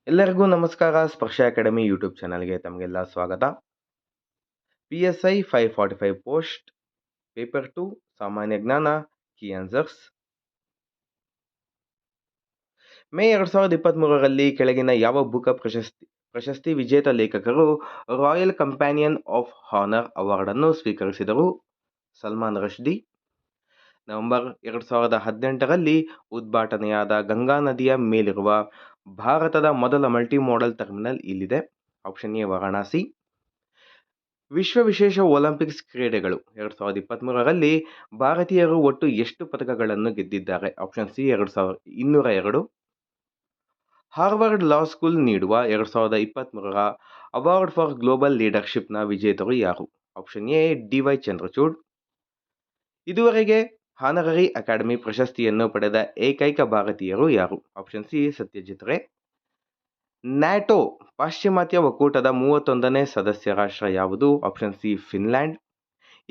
ಎಲ್ಲರಿಗೂ ನಮಸ್ಕಾರ. ಸ್ಪರ್ಶ ಅಕಾಡೆಮಿ ಯೂಟ್ಯೂಬ್ ಚಾನಲ್ಗೆ ತಮಗೆಲ್ಲ ಸ್ವಾಗತ. PSI 545 ಪೋಸ್ಟ್ ಪೇಪರ್ 2 ಸಾಮಾನ್ಯ ಜ್ಞಾನ ಕೀ ಆನ್ಸರ್ಸ್. ಮೇ 2023ರಲ್ಲಿ ಕೆಳಗಿನ ಯಾವ ಬುಕ್ ಪ್ರಶಸ್ತಿ ವಿಜೇತ ಲೇಖಕರು royal companion of honour award ಅನ್ನು ಸ್ವೀಕರಿಸಿದರು? ಸಲ್ಮಾನ್ ರಶ್ದಿ. ನವೆಂಬರ್ 2018ರಲ್ಲಿ ಉದ್ಘಾಟನೆಯಾದ ಗಂಗಾ ನದಿಯ ಮೇಲಿರುವ ಭಾರತದ ಮೊದಲ ಮಲ್ಟಿ ಮೋಡಲ್ ಟರ್ಮಿನಲ್ ಇಲ್ಲಿದೆ. Option A Varanasi. ವಿಶ್ವ ವಿಶೇಷ ಒಲಿಂಪಿಕ್ಸ್ ಕ್ರೀಡೆಗಳು 2023ರಲ್ಲಿ ಭಾರತೀಯರು ಒಟ್ಟು ಎಷ್ಟು ಪದಕಗಳನ್ನು ಗೆದ್ದಿದ್ದಾರೆ? Option C 202. Harvard law school ನೀಡುವ 2023ರ ಅವಾರ್ಡ್ ಫಾರ್ ಗ್ಲೋಬಲ್ ಲೀಡರ್ಶಿಪ್ನ ವಿಜೇತರು ಯಾರು? Option A DY Chandrachud. ಇದುವರೆಗೆ ಹಾನರರಿ ಅಕಾಡೆಮಿ ಪ್ರಶಸ್ತಿಯನ್ನು ಪಡೆದ ಏಕೈಕ ಭಾರತೀಯರು ಯಾರು? ಆಪ್ಷನ್ ಸಿ ಸತ್ಯಜಿತ್ ರೇ. ನ್ಯಾಟೋ ಪಾಶ್ಚಿಮಾತ್ಯ ಒಕ್ಕೂಟದ 31ನೇ ಸದಸ್ಯ ರಾಷ್ಟ್ರ ಯಾವುದು? Option C Finland.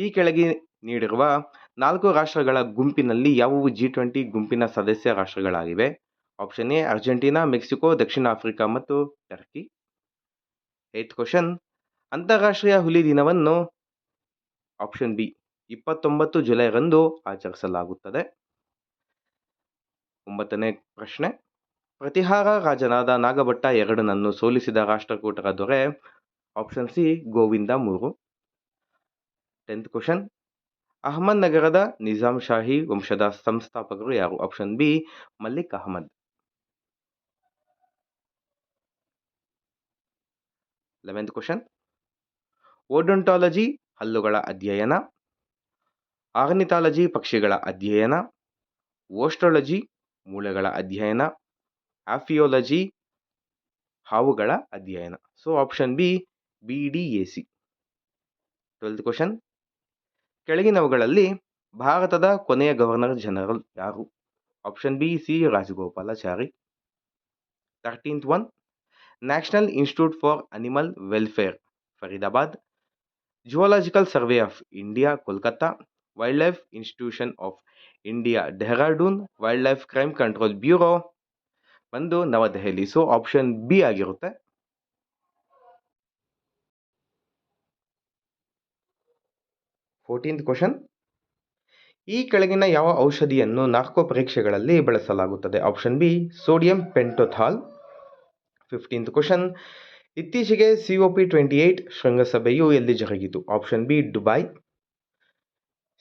ಈ ಕೆಳಗೆ ನೀಡಿರುವ 4 ರಾಷ್ಟ್ರಗಳ ಗುಂಪಿನಲ್ಲಿ ಯಾವುವು G20 ಗುಂಪಿನ ಸದಸ್ಯ ರಾಷ್ಟ್ರಗಳಾಗಿವೆ? Option A Argentina, Mexico, Dakshina Africa ಮತ್ತು ಟರ್ಕಿ. 8th question. ಅಂತಾರಾಷ್ಟ್ರೀಯ ಹುಲಿ ದಿನವನ್ನು ಆಪ್ಷನ್ ಬಿ 29 ಜುಲೈರಂದು ಆಚರಿಸಲಾಗುತ್ತದೆ. 9ನೇ ಪ್ರಶ್ನೆ. ಪ್ರತಿಹಾರ ರಾಜನಾದ ನಾಗಭಟ್ಟ ಎರಡನನ್ನು ಸೋಲಿಸಿದ ರಾಷ್ಟ್ರಕೂಟರ ದೊರೆ? Option C Govinda 3. 10th question. ಅಹಮದ್ ನಗರದ ನಿಜಾಂ ಶಾಹಿ ವಂಶದ ಸಂಸ್ಥಾಪಕರು ಯಾರು? Option B Malik Ahmad. 11th question. Odontology ಹಲ್ಲುಗಳ ಅಧ್ಯಯನ, ಆರ್ನಿಥಾಲಜಿ ಪಕ್ಷಿಗಳ ಅಧ್ಯಯನ, ಓಸ್ಟ್ರಾಲಜಿ ಮೂಳೆಗಳ ಅಧ್ಯಯನ, ಆಫಿಯೋಲಜಿ ಹಾವುಗಳ ಅಧ್ಯಯನ. So option B BDAC. 12th question. ಕೆಳಗಿನವುಗಳಲ್ಲಿ ಭಾರತದ ಕೊನೆಯ ಗವರ್ನರ್ ಜನರಲ್ ಯಾರು? Option B C Rajagopalachari. 13th one. National institute for animal welfare Faridabad, zoological survey of India Kolkata, wild life institution of India Dehradun, wild life crime control bureau ಬಂದು ನವದೆಹಲಿ. So option B ಆಗಿರುತ್ತೆ. 14th question. ಈ ಕೆಳಗಿನ ಯಾವ ಔಷಧಿಯನ್ನು narco ಪರೀಕ್ಷೆಗಳಲ್ಲಿ ಬಳಸಲಾಗುತ್ತದೆ? Option B sodium pentothal. 15th question. ಇತ್ತೀಚೆಗೆ COP28 ಶೃಂಗಸಭೆಯು ಎಲ್ಲಿ ಜರುಗಿತು? Option B Dubai.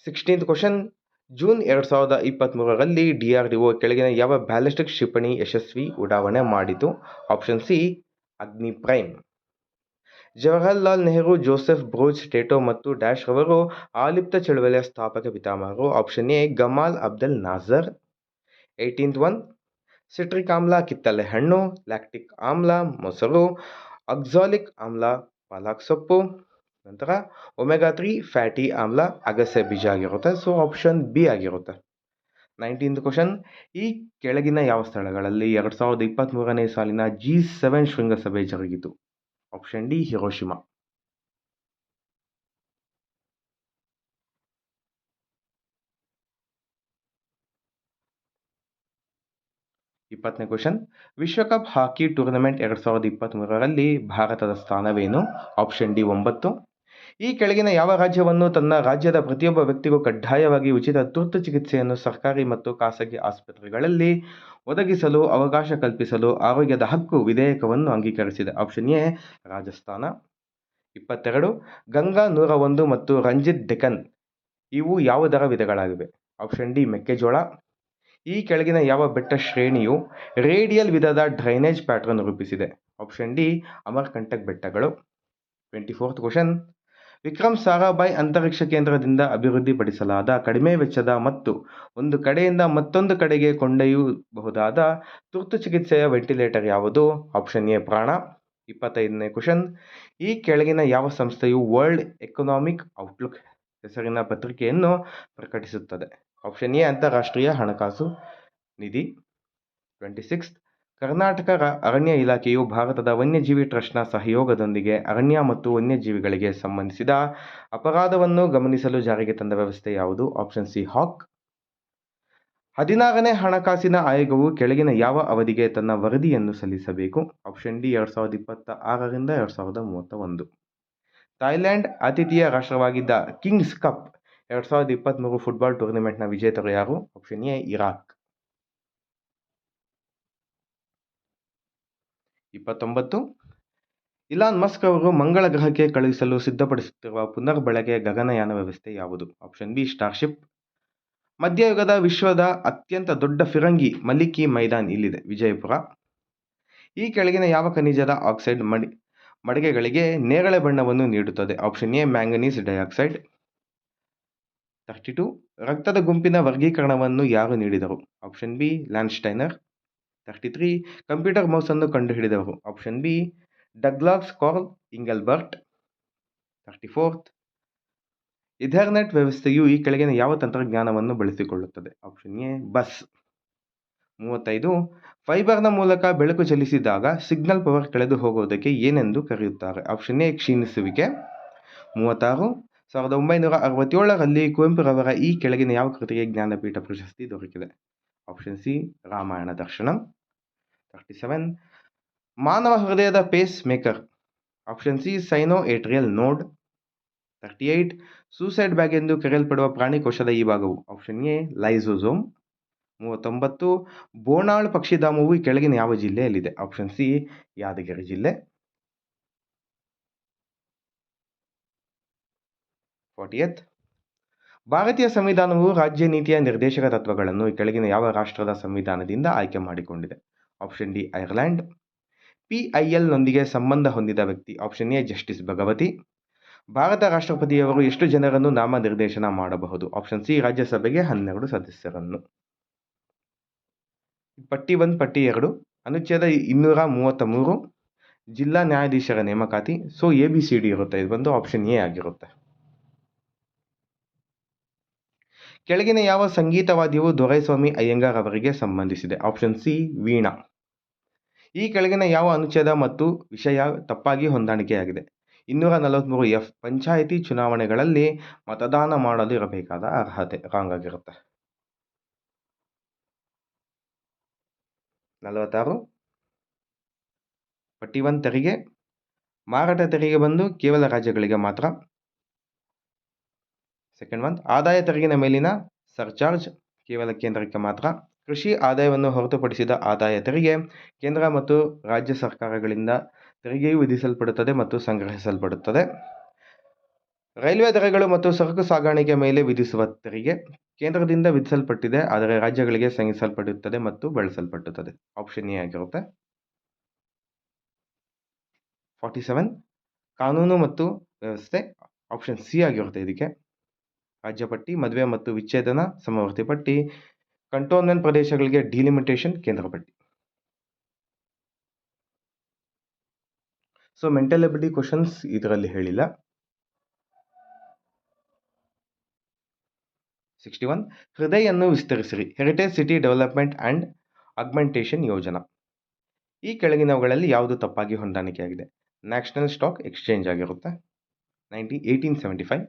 16th question. June 2023ರಲ್ಲಿ DRDO ಕೆಳಗಿನ ಯಾವ ಬ್ಯಾಲಿಸ್ಟಿಕ್ ಕ್ಷಿಪಣಿ ಯಶಸ್ವಿ ಉಡಾವಣೆ ಮಾಡಿತು? Option C Agni prime. Jawaharlal Nehru, Joseph Broz Tito ಮತ್ತು ಡ್ಯಾಶ್ ರವರು ಆಲಿಪ್ತ ಚಳವಳಿಯ ಸ್ಥಾಪಕ ಪಿತಾಮಹರು? Option A Gamal Abdel Nasser. 18th one. Citric ಆಮ್ಲ ಕಿತ್ತಳೆ ಹಣ್ಣು, ಲ್ಯಾಕ್ಟಿಕ್ ಆಮ್ಲ ಮೊಸರು, ಆಕ್ಸಾಲಿಕ್ ಆಮ್ಲ ಪಾಲಕ್ ಸೊಪ್ಪು, ನಂತರ ಒಮೆಗಾ 3 ಫ್ಯಾಟಿ ಆಮ್ಲ ಅಗಸೆ ಬೀಜ ಆಗಿರುತ್ತೆ. ಸೊ ಆಪ್ಷನ್ ಬಿ ಆಗಿರುತ್ತೆ. 19th question. ಈ ಕೆಳಗಿನ ಯಾವ ಸ್ಥಳಗಳಲ್ಲಿ 2023ನೇ ಸಾಲಿನ G7 ಶೃಂಗಸಭೆ ಜರುಗಿತು? Option D Hiroshima. 20ನೇ ಕ್ವಶನ್. ವಿಶ್ವಕಪ್ ಹಾಕಿ ಟೂರ್ನಮೆಂಟ್ 2023ರಲ್ಲಿ ಭಾರತದ ಸ್ಥಾನವೇನು? Option D 9. ಈ ಕೆಳಗಿನ ಯಾವ ರಾಜ್ಯವನ್ನು ತನ್ನ ರಾಜ್ಯದ ಪ್ರತಿಯೊಬ್ಬ ವ್ಯಕ್ತಿಗೂ ಕಡ್ಡಾಯವಾಗಿ ಉಚಿತ ತುರ್ತು ಚಿಕಿತ್ಸೆಯನ್ನು ಸರ್ಕಾರಿ ಮತ್ತು ಖಾಸಗಿ ಆಸ್ಪತ್ರೆಗಳಲ್ಲಿ ಒದಗಿಸಲು ಅವಕಾಶ ಕಲ್ಪಿಸಲು ಆರೋಗ್ಯದ ಹಕ್ಕು ವಿಧೇಯಕವನ್ನು ಅಂಗೀಕರಿಸಿದೆ? Option A Rajasthan. 22. ಗಂಗಾ 101 ಮತ್ತು ರಂಜಿತ್ ಡೆಕ್ಕನ್ ಇವು ಯಾವುದರ ವಿಧಗಳಾಗಿವೆ? ಆಪ್ಷನ್ ಡಿ ಮೆಕ್ಕೆಜೋಳ. ಈ ಕೆಳಗಿನ ಯಾವ ಬೆಟ್ಟ ಶ್ರೇಣಿಯು ರೇಡಿಯಲ್ ವಿಧದ ಡ್ರೈನೇಜ್ ಪ್ಯಾಟರ್ನ್ ರೂಪಿಸಿದೆ? ಆಪ್ಷನ್ ಡಿ ಅಮರ್ಕಂಟಕ್ ಬೆಟ್ಟಗಳು. 24th question. ವಿಕ್ರಮ್ ಸಾರಾಭಾಯ್ ಅಂತರಿಕ್ಷ ಕೇಂದ್ರದಿಂದ ಅಭಿವೃದ್ಧಿಪಡಿಸಲಾದ ಕಡಿಮೆ ವೆಚ್ಚದ ಮತ್ತು ಒಂದು ಕಡೆಯಿಂದ ಮತ್ತೊಂದು ಕಡೆಗೆ ಕೊಂಡೊಯ್ಯಬಹುದಾದ ತುರ್ತು ಚಿಕಿತ್ಸೆಯ ವೆಂಟಿಲೇಟರ್ ಯಾವುದು? ಆಪ್ಷನ್ ಎ ಪ್ರಾಣ. 25ನೇ ಕ್ವಶನ್. ಈ ಕೆಳಗಿನ ಯಾವ ಸಂಸ್ಥೆಯು ವರ್ಲ್ಡ್ ಎಕನಾಮಿಕ್ ಔಟ್ಲುಕ್ ಹೆಸರಿನ ಪತ್ರಿಕೆಯನ್ನು ಪ್ರಕಟಿಸುತ್ತದೆ? ಆಪ್ಷನ್ ಎ ಅಂತಾರಾಷ್ಟ್ರೀಯ ಹಣಕಾಸು ನಿಧಿ. 26th. ಕರ್ನಾಟಕ ಅರಣ್ಯ ಇಲಾಖೆಯು ಭಾರತದ ವನ್ಯಜೀವಿ ಟ್ರಸ್ಟ್ನ ಸಹಯೋಗದೊಂದಿಗೆ ಅರಣ್ಯ ಮತ್ತು ವನ್ಯಜೀವಿಗಳಿಗೆ ಸಂಬಂಧಿಸಿದ ಅಪರಾಧವನ್ನು ಗಮನಿಸಲು ಜಾರಿಗೆ ತಂದ ವ್ಯವಸ್ಥೆ ಯಾವುದು? ಆಪ್ಷನ್ ಸಿ ಹಾಕ್. 16ನೇ ಹಣಕಾಸಿನ ಆಯೋಗವು ಕೆಳಗಿನ ಯಾವ ಅವಧಿಗೆ ತನ್ನ ವರದಿಯನ್ನು ಸಲ್ಲಿಸಬೇಕು? Option D 2026ರಿಂದ 2031. ಥಾಯ್ಲೆಂಡ್ ಆತಿಥೇಯ ರಾಷ್ಟ್ರವಾಗಿದ್ದ ಕಿಂಗ್ಸ್ ಕಪ್ 2023 ಫುಟ್ಬಾಲ್ ಟೂರ್ನಿಮೆಂಟ್ನ ವಿಜೇತರು ಯಾರು? Option A Iraq. 29. Elon Musk ಅವರು ಮಂಗಳ ಗ್ರಹಕ್ಕೆ ಕಳುಹಿಸಲು ಸಿದ್ಧಪಡಿಸುತ್ತಿರುವ ಪುನರ್ಬಳಕೆ ಗಗನಯಾನ ವ್ಯವಸ್ಥೆ ಯಾವುದು? Option B Starship. ಮಧ್ಯಯುಗದ ವಿಶ್ವದ ಅತ್ಯಂತ ದೊಡ್ಡ ಫಿರಂಗಿ ಮಲಿಕಿ ಮೈದಾನ್ ಇಲ್ಲಿದೆ, ವಿಜಯಪುರ. ಈ ಕೆಳಗಿನ ಯಾವ ಖನಿಜದ ಆಕ್ಸೈಡ್ ಮಡಿಕೆಗಳಿಗೆ ನೇರಳೆ ಬಣ್ಣವನ್ನು ನೀಡುತ್ತದೆ? Option A manganese dioxide. 32. ರಕ್ತದ ಗುಂಪಿನ ವರ್ಗೀಕರಣವನ್ನು ಯಾರು ನೀಡಿದರು? Option B Landsteiner. 33. Computer mouse ಅನ್ನು ಕಂಡುಹಿಡಿದವರು? Option B Douglas Carl Engelbart. 34. Ethernet ವ್ಯವಸ್ಥೆಯು ಈ ಕೆಳಗಿನ ಯಾವ ತಂತ್ರಜ್ಞಾನವನ್ನು ಬಳಸಿಕೊಳ್ಳುತ್ತದೆ? Option A bus. 35. ಫೈಬರ್ನ ಮೂಲಕ ಬೆಳಕು ಚಲಿಸಿದಾಗ ಸಿಗ್ನಲ್ ಪವರ್ ಕಳೆದು ಹೋಗುವುದಕ್ಕೆ ಏನೆಂದು ಕರೆಯುತ್ತಾರೆ? Option A ಕ್ಷೀಣಿಸುವಿಕೆ. 36. 1967ರಲ್ಲಿ ಕುವೆಂಪುರವರ ಈ ಕೆಳಗಿನ ಯಾವ ಕೃತಿಗೆ ಜ್ಞಾನಪೀಠ ಪ್ರಶಸ್ತಿ ದೊರಕಿದೆ? Option C Ramayana Darshanam. 37. ಮಾನವ ಹೃದಯದ pacemaker? Option C sinoatrial node. 38. Suicide bag ಎಂದು ಕರೆಯಲ್ಪಡುವ ಪ್ರಾಣಿ ಕೋಶದ ಈ ಭಾಗವು? Option A lysosome. 39. ಬೋನಾಳ್ ಪಕ್ಷಿಧಾಮವು ಈ ಕೆಳಗಿನ ಯಾವ ಜಿಲ್ಲೆಯಲ್ಲಿದೆ? ಆಪ್ಷನ್ ಸಿ ಯಾದಗಿರಿ ಜಿಲ್ಲೆ. 40th. ಭಾರತೀಯ ಸಂವಿಧಾನವು ರಾಜ್ಯ ನೀತಿಯ ನಿರ್ದೇಶಕ ತತ್ವಗಳನ್ನು ಈ ಕೆಳಗಿನ ಯಾವ ರಾಷ್ಟ್ರದ ಸಂವಿಧಾನದಿಂದ ಆಯ್ಕೆ ಮಾಡಿಕೊಂಡಿದೆ? Option D Ireland. PIL-ನೊಂದಿಗೆ ಸಂಬಂಧ ಹೊಂದಿದ ವ್ಯಕ್ತಿ? Option A justice Bhagwati. ಭಾರತ ರಾಷ್ಟ್ರಪತಿಯವರು ಎಷ್ಟು ಜನರನ್ನು ನಾಮನಿರ್ದೇಶನ ಮಾಡಬಹುದು? ಆಪ್ಷನ್ ಸಿ ರಾಜ್ಯಸಭೆಗೆ 12 ಸದಸ್ಯರನ್ನು. ಪಟ್ಟಿ 1 ಪಟ್ಟಿ 2 ಅನುಚ್ಛೇದ 233 ಜಿಲ್ಲಾ ನ್ಯಾಯಾಧೀಶರ ನೇಮಕಾತಿ. ಸೊ ABCD ಇರುತ್ತೆ, ಇದು ಬಂದು ಆಪ್ಷನ್ ಎ ಆಗಿರುತ್ತೆ. ಕೆಳಗಿನ ಯಾವ ಸಂಗೀತವಾದ್ಯವು ದೊರೆಸ್ವಾಮಿ ಅಯ್ಯಂಗಾರ್ ಅವರಿಗೆ ಸಂಬಂಧಿಸಿದೆ? Option C Veena. ಈ ಕೆಳಗಿನ ಯಾವ ಅನುಚ್ಛೇದ ಮತ್ತು ವಿಷಯ ತಪ್ಪಾಗಿ ಹೊಂದಾಣಿಕೆಯಾಗಿದೆ? 243F ಪಂಚಾಯಿತಿ ಚುನಾವಣೆಗಳಲ್ಲಿ ಮತದಾನ ಮಾಡಲು ಇರಬೇಕಾದ ಅರ್ಹತೆ ರಾಂಗ್ ಆಗಿರುತ್ತೆ. 46. ಪಟ್ಟಿ 1 ತೆರಿಗೆ. ಮಾರಾಟ ತೆರಿಗೆ ಬಂದು ಕೇವಲ ರಾಜ್ಯಗಳಿಗೆ ಮಾತ್ರ. ಸೆಕೆಂಡ್ 1 ಆದಾಯ ತೆರಿಗೆನ ಮೇಲಿನ ಸರ್ಚಾರ್ಜ್ ಕೇವಲ ಕೇಂದ್ರಕ್ಕೆ ಮಾತ್ರ. ಕೃಷಿ ಆದಾಯವನ್ನು ಹೊರತುಪಡಿಸಿದ ಆದಾಯ ತೆರಿಗೆ ಕೇಂದ್ರ ಮತ್ತು ರಾಜ್ಯ ಸರ್ಕಾರಗಳಿಂದ ತೆರಿಗೆಯು ವಿಧಿಸಲ್ಪಡುತ್ತದೆ ಮತ್ತು ಸಂಗ್ರಹಿಸಲ್ಪಡುತ್ತದೆ. ರೈಲ್ವೆ ದರಗಳು ಮತ್ತು ಸರಕು ಸಾಗಾಣಿಕೆ ಮೇಲೆ ವಿಧಿಸುವ ತೆರಿಗೆ ಕೇಂದ್ರದಿಂದ ವಿಧಿಸಲ್ಪಟ್ಟಿದೆ, ಆದರೆ ರಾಜ್ಯಗಳಿಗೆ ಸಂಗ್ರಹಿಸಲ್ಪಡುತ್ತದೆ ಮತ್ತು ಬಳಸಲ್ಪಡುತ್ತದೆ. ಆಪ್ಷನ್ ಎ ಆಗಿರುತ್ತೆ. 47 ಕಾನೂನು ಮತ್ತು ವ್ಯವಸ್ಥೆ. ಆಪ್ಷನ್ ಸಿ ಆಗಿರುತ್ತೆ ಇದಕ್ಕೆ. ರಾಜ್ಯ ಪಟ್ಟಿ, ಮದುವೆ ಮತ್ತು ವಿಚ್ಛೇದನ ಸಮವರ್ತಿ ಪಟ್ಟಿ, ಕಂಟೋನ್ಮೆಂಟ್ ಪ್ರದೇಶಗಳಿಗೆ ಡಿಲಿಮಿಟೇಷನ್, ಕೇಂದ್ರ ಪಟ್ಟಿ. ಸೊ ಮೆಂಟಲ್ ಎಬಿಲಿಟಿ ಕ್ವಶನ್ಸ್ ಇದರಲ್ಲಿ ಹೇಳಿಲ್ಲ. 61 ಹೃದಯನ್ನು ವಿಸ್ತರಿಸಿರಿ, heritage city development and augmentation ಯೋಜನಾ. ಈ ಕೆಳಗಿನವುಗಳಲ್ಲಿ ಯಾವುದು ತಪ್ಪಾಗಿ ಹೊಂದಾಣಿಕೆಯಾಗಿದೆ? ನ್ಯಾಷನಲ್ ಸ್ಟಾಕ್ ಎಕ್ಸ್ಚೇಂಜ್ ಆಗಿರುತ್ತೆ. 1875.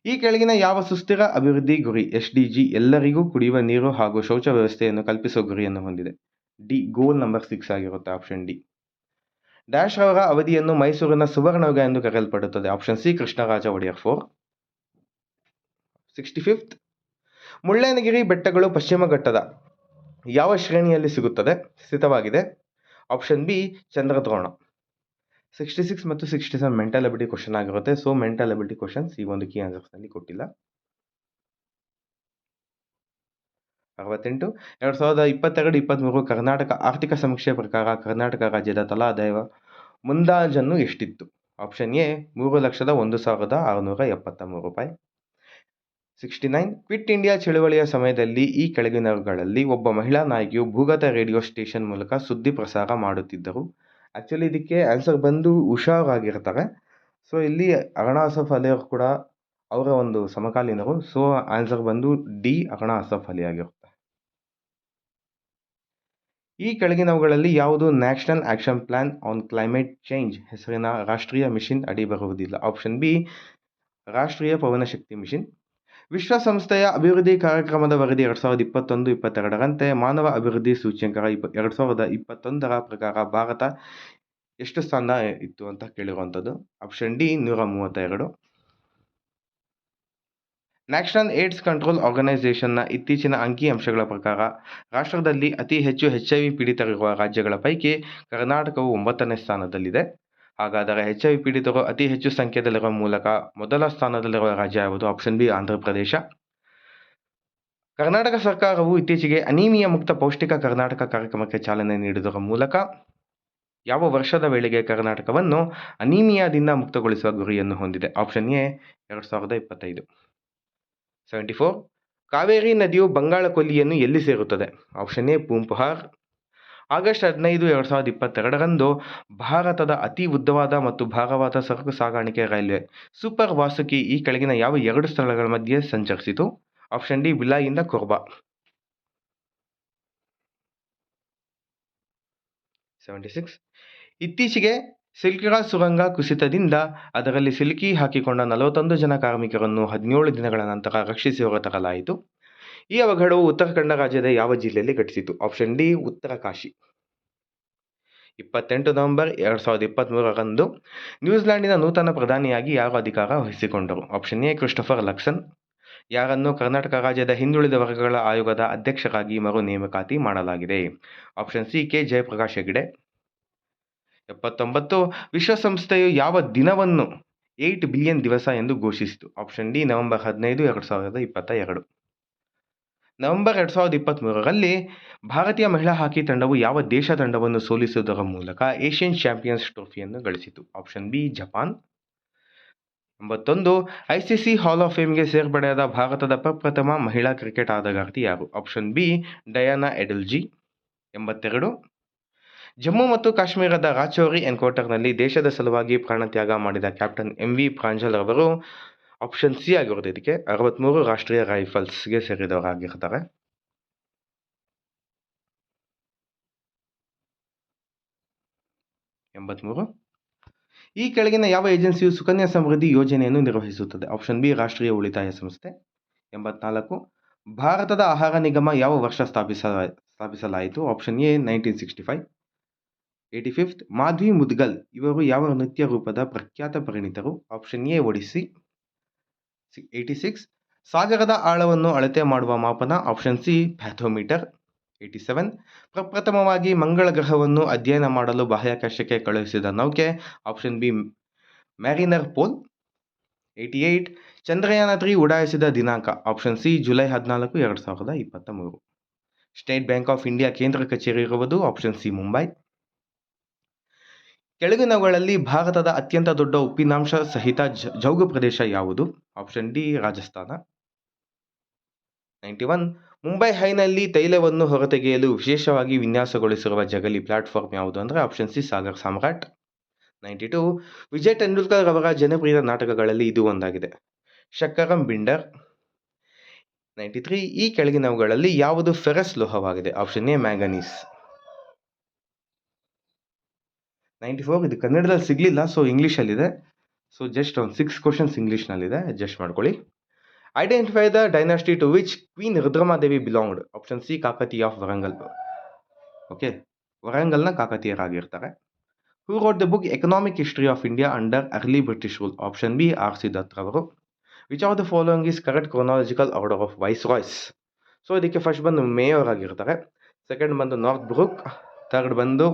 ಈ ಕೆಳಗಿನ ಯಾವ ಸುಸ್ಥಿರ ಅಭಿವೃದ್ಧಿ ಗುರಿ SDG ಎಲ್ಲರಿಗೂ ಕುಡಿಯುವ ನೀರು ಹಾಗೂ ಶೌಚ ವ್ಯವಸ್ಥೆಯನ್ನು ಕಲ್ಪಿಸುವ ಗುರಿಯನ್ನು ಹೊಂದಿದೆ? ಡಿ ಗೋಲ್ ನಂಬರ್ 6 ಆಗಿರುತ್ತೆ. Option D. ಡ್ಯಾಶ್ ರವರ ಅವಧಿಯನ್ನು ಮೈಸೂರಿನ ಸುವರ್ಣಯುಗ ಎಂದು ಕರೆಯಲ್ಪಡುತ್ತದೆ? Option C Krishnaraja Wodeyar 4. 65th ಮುಳ್ಳಯ್ಯನಗಿರಿ ಬೆಟ್ಟಗಳು ಪಶ್ಚಿಮ ಘಟ್ಟದ ಯಾವ ಶ್ರೇಣಿಯಲ್ಲಿ ಸ್ಥಿತವಾಗಿದೆ? Option B Chandradrona. 66 ಮತ್ತು 67 ಮೆಂಟಲ್ ಎಬಿಲಿಟಿ ಕ್ವಶನ್ ಆಗಿರುತ್ತೆ. ಸೊ ಮೆಂಟಲ್ ಎಬಿಲಿಟಿ ಕ್ವಶನ್ಸ್ ಈ ಒಂದು ಕೀ ಆನ್ಸರ್ಸ್ನಲ್ಲಿ ಕೊಟ್ಟಿಲ್ಲ. 68 2022-23 ಕರ್ನಾಟಕ ಆರ್ಥಿಕ ಸಮೀಕ್ಷೆ ಪ್ರಕಾರ ಕರ್ನಾಟಕ ರಾಜ್ಯದ ತಲಾ ಆದಾಯ ಮುಂದಾಜನ್ನು ಎಷ್ಟಿತ್ತು? ಆಪ್ಷನ್ ಎ 3,01,673 ರೂಪಾಯಿ. 69 ಕ್ವಿಟ್ ಇಂಡಿಯಾ ಚಳುವಳಿಯ ಸಮಯದಲ್ಲಿ ಈ ಕೆಳಗಿನವುಗಳಲ್ಲಿ ಒಬ್ಬ ಮಹಿಳಾ ನಾಯಕಿಯು ಭೂಗತ ರೇಡಿಯೋ ಸ್ಟೇಷನ್ ಮೂಲಕ ಸುದ್ದಿ ಪ್ರಸಾರ ಮಾಡುತ್ತಿದ್ದರು? ಆ್ಯಕ್ಚುಲಿ ಇದಕ್ಕೆ ಆನ್ಸರ್ ಬಂದು ಉಷಾರಾಗಿರ್ತಾರೆ. ಸೊ ಇಲ್ಲಿ ಅರುಣಾ ಅಸಫ್ ಅಲಿ ಅವರು ಕೂಡ ಅವರ ಒಂದು ಸಮಕಾಲೀನರು. ಸೊ ಆನ್ಸರ್ ಬಂದು ಡಿ ಅರುಣಾ ಅಸಫ್ ಅಲಿ ಆಗಿರುತ್ತೆ. ಈ ಕೆಳಗಿನವುಗಳಲ್ಲಿ ಯಾವುದು national action plan on climate change ಹೆಸರಿನ ರಾಷ್ಟ್ರೀಯ ಮಿಷನ್ ಅಡಿ ಬರುವುದಿಲ್ಲ? ಆಪ್ಷನ್ ಬಿ ರಾಷ್ಟ್ರೀಯ ಪವನಶಕ್ತಿ ಮಿಷನ್. ವಿಶ್ವಸಂಸ್ಥೆಯ ಅಭಿವೃದ್ಧಿ ಕಾರ್ಯಕ್ರಮದ ವರದಿ 2021-22ರಂತೆ ಮಾನವ ಅಭಿವೃದ್ಧಿ ಸೂಚ್ಯಂಕ 2021ರ ಪ್ರಕಾರ ಭಾರತ ಎಷ್ಟು ಸ್ಥಾನ ಇತ್ತು ಅಂತ ಕೇಳಿರುವಂಥದ್ದು. Option D 132. National AIDS control ಆರ್ಗನೈಸೇಷನ್ನ ಇತ್ತೀಚಿನ ಅಂಕಿಅಂಶಗಳ ಪ್ರಕಾರ ರಾಷ್ಟ್ರದಲ್ಲಿ ಅತಿ ಹೆಚ್ಚು HIV ಪೀಡಿತರಿರುವ ರಾಜ್ಯಗಳ ಪೈಕಿ ಕರ್ನಾಟಕವು 9ನೇ ಸ್ಥಾನದಲ್ಲಿದೆ. ಹಾಗಾದರೆ HIV ಪೀಡಿತರು ಅತಿ ಹೆಚ್ಚು ಸಂಖ್ಯೆಯಲ್ಲಿರುವ ಮೂಲಕ ಮೊದಲ ಸ್ಥಾನದಲ್ಲಿರುವ ರಾಜ್ಯ ಯಾವುದು? Option B Andhra Pradesh. ಕರ್ನಾಟಕ ಸರ್ಕಾರವು ಇತ್ತೀಚೆಗೆ ಅನೀಮಿಯಾ ಮುಕ್ತ ಪೌಷ್ಟಿಕ ಕರ್ನಾಟಕ ಕಾರ್ಯಕ್ರಮಕ್ಕೆ ಚಾಲನೆ ನೀಡುವುದರ ಮೂಲಕ ಯಾವ ವರ್ಷದ ವೇಳೆಗೆ ಕರ್ನಾಟಕವನ್ನು ಅನೀಮಿಯಾದಿಂದ ಮುಕ್ತಗೊಳಿಸುವ ಗುರಿಯನ್ನು ಹೊಂದಿದೆ? Option A 2025. 74. ಕಾವೇರಿ ನದಿಯು ಬಂಗಾಳ ಕೊಲ್ಲಿಯನ್ನು ಎಲ್ಲಿ ಸೇರುತ್ತದೆ? Option A Poompuhar. ಆಗಸ್ಟ್ 15, 2022ರಂದು ಭಾರತದ ಅತಿ ಉದ್ದವಾದ ಮತ್ತು ಭಾರವಾದ ಸರಕು ಸಾಗಾಣಿಕೆ ರೈಲ್ವೆ ಸೂಪರ್ ವಾಸುಕಿ ಈ ಕೆಳಗಿನ ಯಾವ 2 ಸ್ಥಳಗಳ ಮಧ್ಯೆ ಸಂಚರಿಸಿತು? ಆಪ್ಷನ್ ಡಿ ಭಿಲಾಯಿಂದ ಕೊರ್ಬಾ. 76. ಇತ್ತೀಚೆಗೆ ಸಿಲ್ಕ್ರಾ ಸುರಂಗ ಕುಸಿತದಿಂದ ಅದರಲ್ಲಿ ಸಿಲುಕಿ ಹಾಕಿಕೊಂಡ 41 ಜನ ಕಾರ್ಮಿಕರನ್ನು 17 ದಿನಗಳ ನಂತರ ರಕ್ಷಿಸಿ ಹೊರತರಲಾಯಿತು. ಈ ಅವಘಡವು ಉತ್ತರಾಖಂಡ ರಾಜ್ಯದ ಯಾವ ಜಿಲ್ಲೆಯಲ್ಲಿ ಘಟಿಸಿತು? Option D Uttarkashi. 28 ನವೆಂಬರ್ 2023ರಂದು ನ್ಯೂಜಿಲೆಂಡಿನ ನೂತನ ಪ್ರಧಾನಿಯಾಗಿ ಯಾರು ಅಧಿಕಾರ ವಹಿಸಿಕೊಂಡರು? Option A Christopher Luxon. ಯಾರನ್ನು ಕರ್ನಾಟಕ ರಾಜ್ಯದ ಹಿಂದುಳಿದ ವರ್ಗಗಳ ಆಯೋಗದ ಅಧ್ಯಕ್ಷರಾಗಿ ಮರು ನೇಮಕಾತಿ ಮಾಡಲಾಗಿದೆ? Option C K Jayaprakash Hegde. 79. ವಿಶ್ವಸಂಸ್ಥೆಯು ಯಾವ ದಿನವನ್ನು 8 ಬಿಲಿಯನ್ ದಿವಸ ಎಂದು ಘೋಷಿಸಿತು? Option D November 15, 2022. ನವೆಂಬರ್ 2023ರಲ್ಲಿ ಭಾರತೀಯ ಮಹಿಳಾ ಹಾಕಿ ತಂಡವು ಯಾವ ದೇಶ ತಂಡವನ್ನು ಸೋಲಿಸುವುದರ ಮೂಲಕ ಏಷ್ಯನ್ ಚಾಂಪಿಯನ್ಸ್ ಟ್ರೋಫಿಯನ್ನು ಗಳಿಸಿತು? Option B Japan. 81. ICC hall of ಫೇಮ್ಗೆ ಸೇರ್ಪಡೆಯಾದ ಭಾರತದ ಪ್ರಪ್ರಥಮ ಮಹಿಳಾ ಕ್ರಿಕೆಟ್ ಆಟಗಾರ್ತಿ ಯಾರು? Option B Diana Edulji. 82. ಜಮ್ಮು ಮತ್ತು ಕಾಶ್ಮೀರದ ರಾಜೌರಿ ಎನ್ಕೌಂಟರ್ನಲ್ಲಿ ದೇಶದ ಸಲುವಾಗಿ ಪ್ರಾಣತ್ಯಾಗ ಮಾಡಿದ ಕ್ಯಾಪ್ಟನ್ MV ಪ್ರಾಂಜಲ್ ಅವರು ಆಪ್ಷನ್ ಸಿ ಆಗಿರೋದು. ಇದಕ್ಕೆ 63 ರಾಷ್ಟ್ರೀಯ ರೈಫಲ್ಸ್ಗೆ ಸೇರಿದವರಾಗಿರ್ತಾರೆ. 83. ಈ ಕೆಳಗಿನ ಯಾವ ಏಜೆನ್ಸಿಯು ಸುಕನ್ಯಾ ಸಮೃದ್ಧಿ ಯೋಜನೆಯನ್ನು ನಿರ್ವಹಿಸುತ್ತದೆ? ಆಪ್ಷನ್ ಬಿ ರಾಷ್ಟ್ರೀಯ ಉಳಿತಾಯ ಸಂಸ್ಥೆ. 84. ಭಾರತದ ಆಹಾರ ನಿಗಮ ಯಾವ ವರ್ಷ ಸ್ಥಾಪಿಸಲಾಯಿತು? Option A 1965. 85. ಮಾಧ್ವಿ ಮುದ್ಗಲ್ ಇವರು ಯಾವ ನೃತ್ಯ ರೂಪದ ಪ್ರಖ್ಯಾತ ಪರಿಣಿತರು? Option A Odissi. 86. ಸಾಗರದ ಆಳವನ್ನು ಅಳತೆ ಮಾಡುವ ಮಾಪನ? Option C fathometer. 87. ಪ್ರಪ್ರಥಮವಾಗಿ ಮಂಗಳ ಗ್ರಹವನ್ನು ಅಧ್ಯಯನ ಮಾಡಲು ಬಾಹ್ಯಾಕಾಶಕ್ಕೆ ಕಳುಹಿಸಿದ ನೌಕೆ? ಆಪ್ಷನ್ ಬಿ ಮ್ಯಾರಿನರ್ ಪೋಲ್. 88. ಚಂದ್ರಯಾನ 3 ಉಡಾಯಿಸಿದ ದಿನಾಂಕ? Option C July 14, 2023. State bank of India ಕೇಂದ್ರ ಕಚೇರಿ ಇರುವುದು? Option C Mumbai. ಕೆಳಗಿನವುಗಳಲ್ಲಿ ಭಾರತದ ಅತ್ಯಂತ ದೊಡ್ಡ ಉಪ್ಪಿನಾಂಶ ಸಹಿತ ಜೌಗು ಪ್ರದೇಶ ಯಾವುದು? Option D Rajasthan. 91. ಮುಂಬೈ ಹೈನಲ್ಲಿ ತೈಲವನ್ನು ಹೊರತೆಗೆಯಲು ವಿಶೇಷವಾಗಿ ವಿನ್ಯಾಸಗೊಳಿಸಿರುವ ಜಗಲಿ ಪ್ಲಾಟ್ಫಾರ್ಮ್ ಯಾವುದು ಅಂದರೆ ಆಪ್ಷನ್ ಸಿ ಸಾಗರ್ ಸಾಮ್ರಾಟ್. 92. ವಿಜಯ್ ತೆಂಡೂಲ್ಕರ್ ಅವರ ಜನಪ್ರಿಯ ನಾಟಕಗಳಲ್ಲಿ ಇದು ಒಂದಾಗಿದೆ? ಶಕ್ಕರಂ ಬಿಂಡರ್. 93. ಈ ಕೆಳಗಿನವುಗಳಲ್ಲಿ ಯಾವುದು ಫೆರಸ್ ಲೋಹವಾಗಿದೆ? Option A manganese. 94. ಇದು ಕನ್ನಡದಲ್ಲಿ ಸಿಗಲಿಲ್ಲ, ಸೊ ಇಂಗ್ಲೀಷಲ್ಲಿದೆ. ಸೊ ಜಸ್ಟ್ ಒಂದು 6 ಕ್ವಶನ್ಸ್ ಇಂಗ್ಲೀಷ್ನಲ್ಲಿದೆ, ಅಡ್ಜಸ್ಟ್ ಮಾಡ್ಕೊಳ್ಳಿ. Identify the dynasty to which queen Rudramadevi belonged? Option C Kakatiya of Warangal. Okay, ವರಂಗಲ್ನ ಕಾಕತೀಯರಾಗಿರ್ತಾರೆ. Who wrote the book economic history of India under early British rule? Option B R C Dutt ರವರು. Which of the following is correct chronological order of viceroys? So ಇದಕ್ಕೆ first ಬಂದು Mayo ಆಗಿರ್ತಾರೆ, second ಬಂದು Northbrook, third ಬಂದು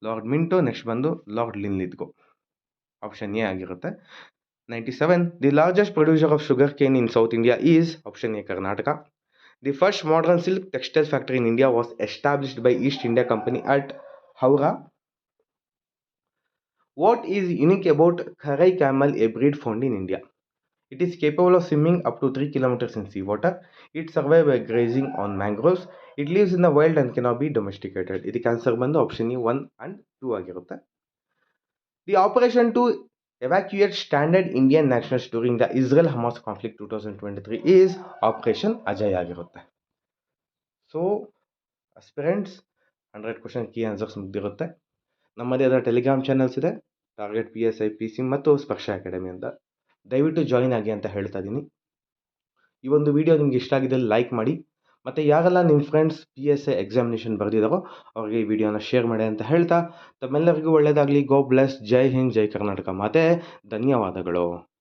lord Minto, next ಬಂದು lord Linlithgow. Option A ಆಗಿರುತ್ತೆ. 97. The largest producer of sugar cane in South India is? Option A Karnataka. The first modern silk textile factory in India was established by East India Company at Howrah. What is unique about Kharai camel, a breed found in India? It is capable of swimming up to 3 kilometers in seawater. It survives by grazing on mangroves. It lives in the wild and cannot be domesticated. ಇದಕ್ಕೆ answer ಬಂದು option A 1 and 2 ಆಗಿರುತ್ತೆ. The operation to evacuate standard Indian nationals during the Israel Hamas conflict 2023 is operation Ajay ಆಗಿರುತ್ತೆ. So aspirants 100 question key answers ಮುಗ್ದಿರುತ್ತೆ. ನಮ್ಮದೇ ಆದ telegram channels ಇದೆ, target PSI PC ಮತ್ತು ಸ್ಪರ್ಶ ಅಕಾಡೆಮಿ ಅಂತ. ದಯವಿಟ್ಟು ಜಾಯಿನ್ ಆಗಿ ಅಂತ ಹೇಳ್ತಾ ಇದ್ದೀನಿ. ಈ ಒಂದು ವಿಡಿಯೋ ನಿಮ್ಗೆ ಇಷ್ಟ ಆಗಿದ್ದಲ್ಲಿ ಲೈಕ್ ಮಾಡಿ. ಮತ್ತು ಯಾರೆಲ್ಲ ನಿಮ್ಮ ಫ್ರೆಂಡ್ಸ್ PSI ಎಕ್ಸಾಮಿನೇಷನ್ ಬರೆದಿದ್ದಾರೋ ಅವ್ರಿಗೆ ಈ ವಿಡಿಯೋನ ಶೇರ್ ಮಾಡಿ ಅಂತ ಹೇಳ್ತಾ, ತಮ್ಮೆಲ್ಲರಿಗೂ ಒಳ್ಳೆಯದಾಗಲಿ. ಗೋ ಬ್ಲೆಸ್. ಜೈ ಹಿಂದ್, ಜೈ ಕರ್ನಾಟಕ ಮಾತೆ. ಧನ್ಯವಾದಗಳು.